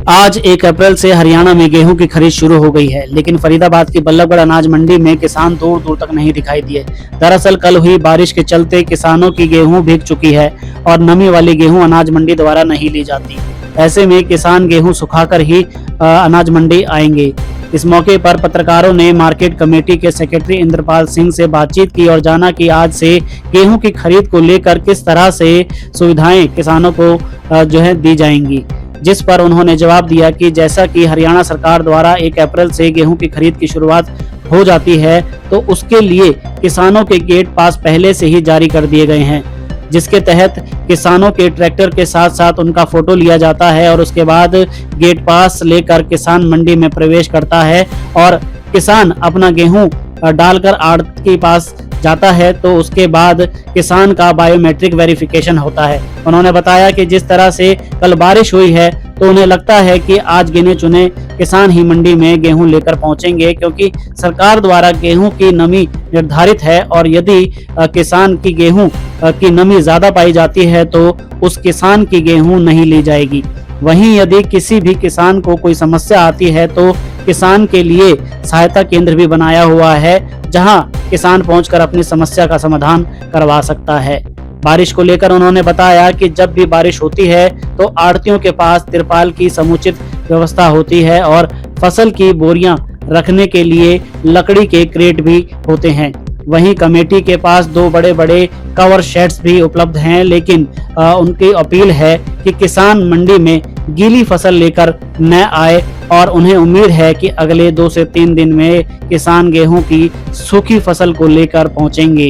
आज 1 अप्रैल से हरियाणा में गेहूं की खरीद शुरू हो गई है, लेकिन फरीदाबाद की बल्लभगढ़ अनाज मंडी में किसान दूर दूर तक नहीं दिखाई दिए। दरअसल कल हुई बारिश के चलते किसानों की गेहूं भीग चुकी है और नमी वाली गेहूं अनाज मंडी द्वारा नहीं ली जाती। ऐसे में किसान गेहूं सुखाकर ही अनाज मंडी आएंगे। इस मौके पर पत्रकारों ने मार्केट कमेटी के सेक्रेटरी इंद्रपाल सिंह से बातचीत की और जाना कि आज से गेहूं की खरीद को लेकर किस तरह से सुविधाएं किसानों को दी जाएंगी, जिस पर उन्होंने जवाब दिया कि जैसा कि हरियाणा सरकार द्वारा 1 अप्रैल से गेहूं की खरीद की शुरुआत हो जाती है, तो उसके लिए किसानों के गेट पास पहले से ही जारी कर दिए गए हैं, जिसके तहत किसानों के ट्रैक्टर के साथ साथ उनका फोटो लिया जाता है और उसके बाद गेट पास लेकर किसान मंडी में प्रवेश करता है और किसान अपना गेहूं डालकर आड़त के पास जाता है, तो उसके बाद किसान का बायोमेट्रिक वेरिफिकेशन होता है। उन्होंने बताया कि जिस तरह से कल बारिश हुई है, तो उन्हें लगता है कि आज गिने चुने किसान ही मंडी में गेहूं लेकर पहुंचेंगे, क्योंकि सरकार द्वारा गेहूं की नमी निर्धारित है और यदि किसान की गेहूं की नमी ज्यादा पाई जाती है तो उस किसान की गेहूं नहीं ली जाएगी। वहीं यदि किसी भी किसान को कोई समस्या आती है तो किसान के लिए सहायता केंद्र भी बनाया हुआ है, जहां किसान पहुंचकर अपनी समस्या का समाधान करवा सकता है। बारिश को लेकर उन्होंने बताया कि जब भी बारिश होती है तो आड़तियों के पास तिरपाल की समुचित व्यवस्था होती है और फसल की बोरियां रखने के लिए लकड़ी के क्रेट भी होते हैं। वहीं कमेटी के पास 2 बड़े बड़े कवर शेड्स भी उपलब्ध हैं, लेकिन उनकी अपील है कि किसान मंडी में गीली फसल लेकर न आए और उन्हें उम्मीद है कि अगले 2 से 3 दिन में किसान गेहूं की सूखी फसल को लेकर पहुंचेंगे।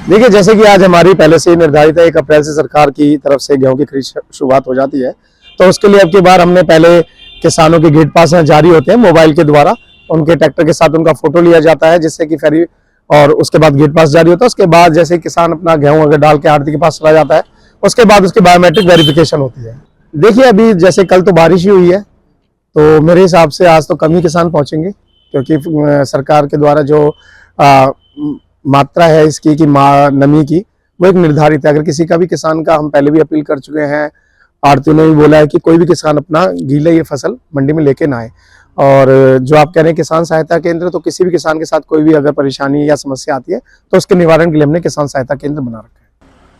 देखिए, जैसे कि आज हमारी पहले से ही निर्धारित है 1 अप्रैल से सरकार की तरफ से गेहूं की खरीद शुरुआत हो जाती है, तो उसके लिए अब की बार हमने पहले किसानों के गेट पास जारी होते हैं मोबाइल के द्वारा, उनके ट्रैक्टर के साथ उनका फोटो लिया जाता है, जिससे कि फेरी और उसके बाद गेट पास जारी होता है। उसके बाद जैसे किसान अपना गेहूं अगर डाल के आड़ती के पास चला जाता है, उसके बाद उसकी बायोमेट्रिक वेरिफिकेशन होती है। देखिए, अभी जैसे कल तो बारिश ही हुई है, तो मेरे हिसाब से आज तो कम ही किसान पहुंचेंगे, क्योंकि सरकार के द्वारा जो मात्रा है इसकी की नमी की, वो एक निर्धारित है। अगर किसी का भी किसान का, हम पहले भी अपील कर चुके हैं, आड़तियों ने भी बोला है कि कोई भी किसान अपना गीले ये फसल मंडी में लेके ना आए। और जो आप कह रहे हैं किसान सहायता केंद्र, तो किसी भी किसान के साथ कोई भी अगर परेशानी या समस्या आती है तो उसके निवारण के लिए हमने किसान सहायता केंद्र बना रखा है।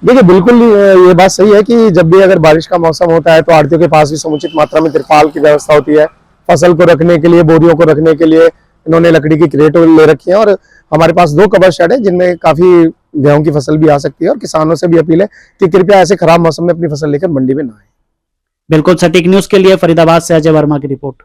देखिए, बिल्कुल ये बात सही है कि जब भी अगर बारिश का मौसम होता है तो आड़तियों के पास भी समुचित मात्रा में तिरपाल की व्यवस्था होती है। फसल को रखने के लिए, बोरियों को रखने के लिए इन्होंने लकड़ी की क्रेट ले रखी है और हमारे पास 2 कवर शेड है, जिनमें काफी गेहूं की फसल भी आ सकती है। और किसानों से भी अपील है कि कृपया ऐसे खराब मौसम में अपनी फसल लेकर मंडी में ना आए। बिल्कुल, सटीक न्यूज के लिए फरीदाबाद से अजय वर्मा की रिपोर्ट।